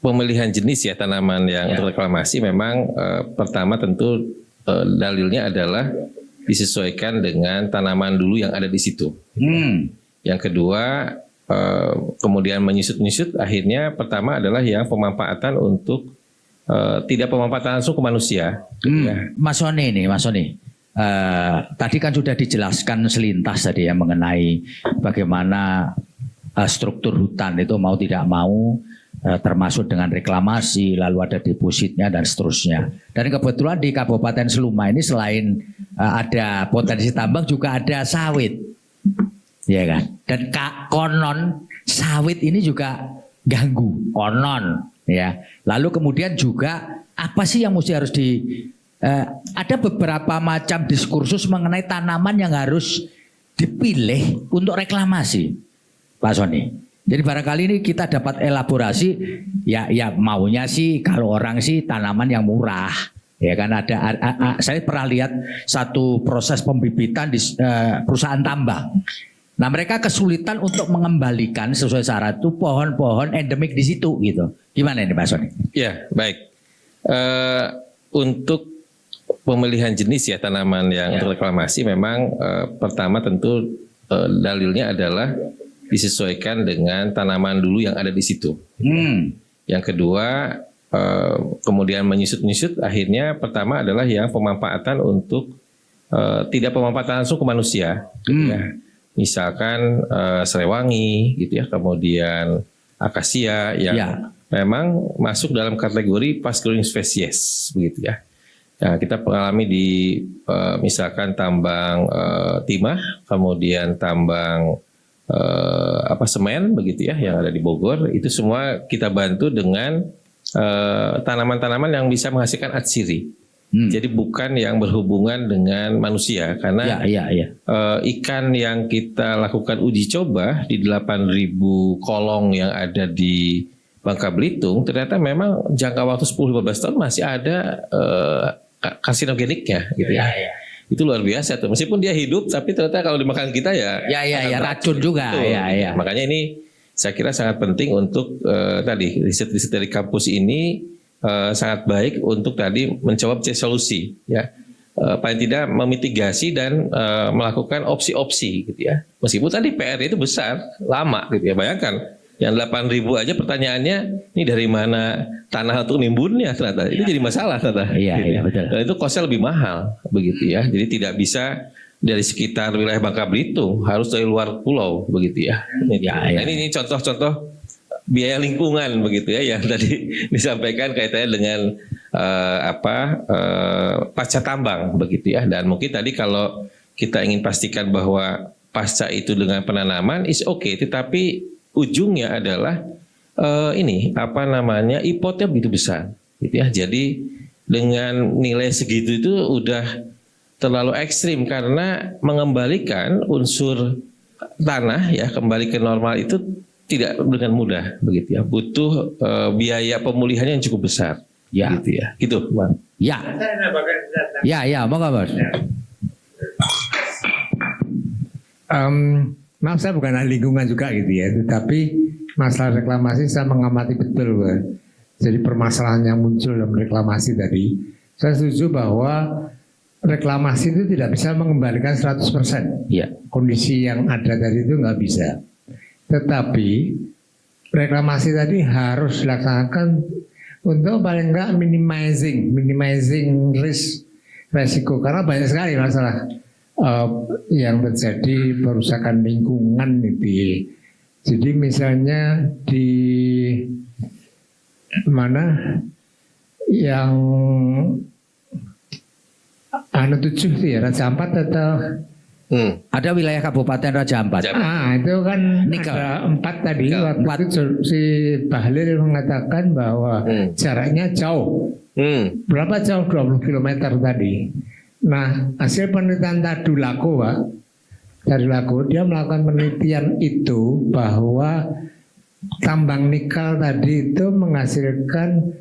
pemilihan jenis ya tanaman yang untuk reklamasi memang pertama tentu dalilnya adalah disesuaikan dengan tanaman dulu yang ada di situ. Yang kedua kemudian menyusut-nyusut, akhirnya pertama adalah yang pemanfaatan untuk tidak pemanfaatan langsung ke manusia. Ya. Mas Sony, tadi kan sudah dijelaskan selintas tadi ya mengenai bagaimana struktur hutan itu mau tidak mau termasuk dengan reklamasi, lalu ada depositnya dan seterusnya. Dan kebetulan di Kabupaten Seluma ini selain ada potensi tambang juga ada sawit, ya kan? Dan konon sawit ini juga ganggu, konon, ya. Lalu kemudian juga apa sih yang mesti harus ada beberapa macam diskursus mengenai tanaman yang harus dipilih untuk reklamasi, Pak Sony. Jadi barangkali ini kita dapat elaborasi, ya maunya sih kalau orang sih tanaman yang murah, ya kan saya pernah lihat satu proses pembibitan di perusahaan tambang. Nah mereka kesulitan untuk mengembalikan sesuai syarat itu pohon-pohon endemik di situ gitu. Gimana ini Pak Sony? Ya baik, untuk pemilihan jenis ya tanaman yang untuk reklamasi memang pertama tentu dalilnya adalah disesuaikan dengan tanaman dulu yang ada di situ. Yang kedua kemudian menyusut-nyusut, akhirnya pertama adalah yang pemanfaatan untuk tidak pemanfaatan langsung ke manusia. Ya. Misalkan serewangi gitu ya, kemudian akasia yang memang masuk dalam kategori fast growing species begitu ya. Nah, kita mengalami di misalkan tambang timah, kemudian tambang semen begitu ya yang ada di Bogor, itu semua kita bantu dengan tanaman-tanaman yang bisa menghasilkan atsiri. Jadi bukan yang berhubungan dengan manusia karena ikan yang kita lakukan uji coba di 8.000 kolong yang ada di Bangka Belitung ternyata memang jangka waktu 10-15 tahun masih ada karsinogeniknya gitu ya. Itu luar biasa tuh. Meskipun dia hidup, tapi ternyata kalau dimakan kita ya racun juga. Makanya ini saya kira sangat penting untuk tadi riset-riset dari kampus ini sangat baik untuk tadi mencoba mencari solusi ya. Paling tidak memitigasi dan melakukan opsi-opsi gitu ya. Meskipun tadi PR itu besar, lama gitu ya. Bayangkan yang 8.000 aja pertanyaannya ini dari mana tanah untuk nimbunnya ternyata itu jadi masalah ternyata. Iya betul. Dan itu kosnya lebih mahal begitu ya. Jadi tidak bisa dari sekitar wilayah Bangka Belitung, harus dari luar pulau begitu ya. Nah, ini contoh-contoh biaya lingkungan begitu ya yang tadi disampaikan kaitannya dengan pasca tambang begitu ya. Dan mungkin tadi kalau kita ingin pastikan bahwa pasca itu dengan penanaman is okay, tetapi ujungnya adalah impotnya begitu besar gitu ya. Jadi dengan nilai segitu itu udah terlalu ekstrim karena mengembalikan unsur tanah ya kembali ke normal itu tidak dengan mudah begitu ya. Butuh biaya pemulihannya yang cukup besar gitu ya. Gitu, Bang. Monggo, Bos. Maaf saya bukan ahli lingkungan juga gitu ya, tetapi masalah reklamasi saya mengamati betul, Pak. Jadi permasalahan yang muncul dalam reklamasi tadi, saya setuju bahwa reklamasi itu tidak bisa mengembalikan 100%. Kondisi yang ada tadi itu nggak bisa. Tetapi reklamasi tadi harus dilaksanakan untuk paling enggak minimizing resiko, karena banyak sekali masalah yang terjadi perusakan lingkungan itu. Jadi misalnya di mana yang tujuh itu ya Raja Ampat atau ada wilayah Kabupaten Raja Ampat. Itu kan ada 4 tadi. Waktu itu si Bahlil mengatakan bahwa jaraknya jauh. Berapa jauh? 20 km tadi. Nah, hasil penelitian Tadulako, Pak. Tadulako dia melakukan penelitian itu bahwa tambang nikel tadi itu menghasilkan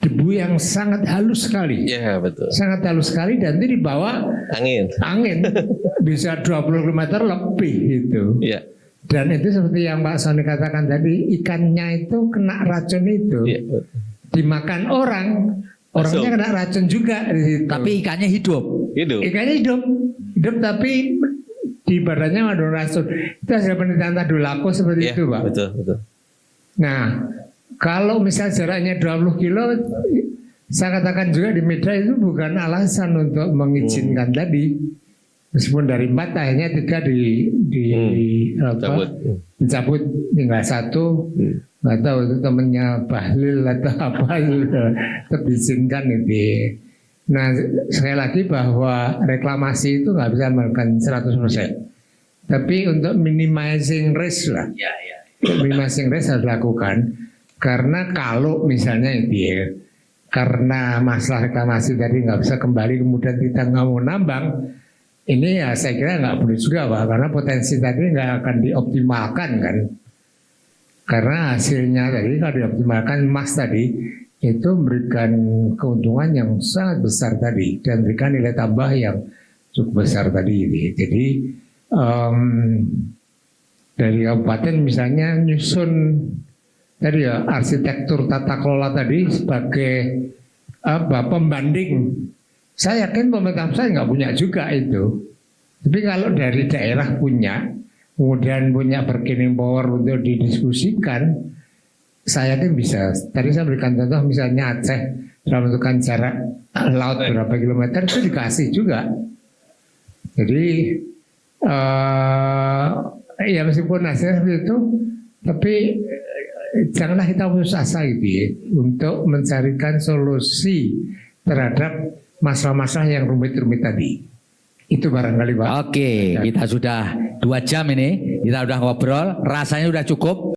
debu yang sangat halus sekali. Iya, betul. Sangat halus sekali dan itu dibawa angin. Bisa 20 km lebih itu. Iya. Dan itu seperti yang Pak Sony katakan tadi, ikannya itu kena racun itu, Iya. dimakan orang, orangnya kena racun juga di situ. Tapi ikannya hidup. Hidup. Ikannya hidup tapi di badannya ada racun. Itu hasil penelitian Tadulako seperti Iya, itu, Pak. betul, betul. Nah, kalau misal jaraknya 20 kilo, saya katakan juga di media itu bukan alasan untuk mengizinkan tadi. Meskipun dari 4 akhirnya 3 Cabut. dicabut, tinggal 1. Nggak tahu itu temennya Bahlil atau apa tetap diizinkan itu. Nah, sekali lagi bahwa reklamasi itu nggak bisa melakukan 100%. Tapi untuk minimizing risk lah. Minimizing risk harus dilakukan. Karena kalau misalnya itu ya, karena masalah reklamasi tadi nggak bisa kembali, kemudian kita nggak mau nambang, ini ya saya kira nggak perlu juga Pak, karena potensi tadi nggak akan dioptimalkan kan. Karena hasilnya tadi kalau dioptimalkan emas tadi itu memberikan keuntungan yang sangat besar tadi dan memberikan nilai tambah yang cukup besar tadi. Jadi dari kabupaten misalnya nyusun tadi ya arsitektur tata kelola tadi sebagai pembanding. Saya yakin pemerintah pusat nggak punya juga itu. Tapi kalau dari daerah punya, kemudian punya bargaining power untuk didiskusikan, saya yakin bisa. Tadi saya berikan contoh misalnya Aceh dalam menentukan jarak laut berapa kilometer itu dikasih juga. Jadi ya meskipun hasilnya seperti itu, tapi janganlah kita putus asa gitu ya, untuk mencarikan solusi terhadap masalah-masalah yang rumit-rumit tadi. Itu barangkali Pak. Oke, kita sudah 2 jam ini, kita sudah ngobrol, rasanya sudah cukup.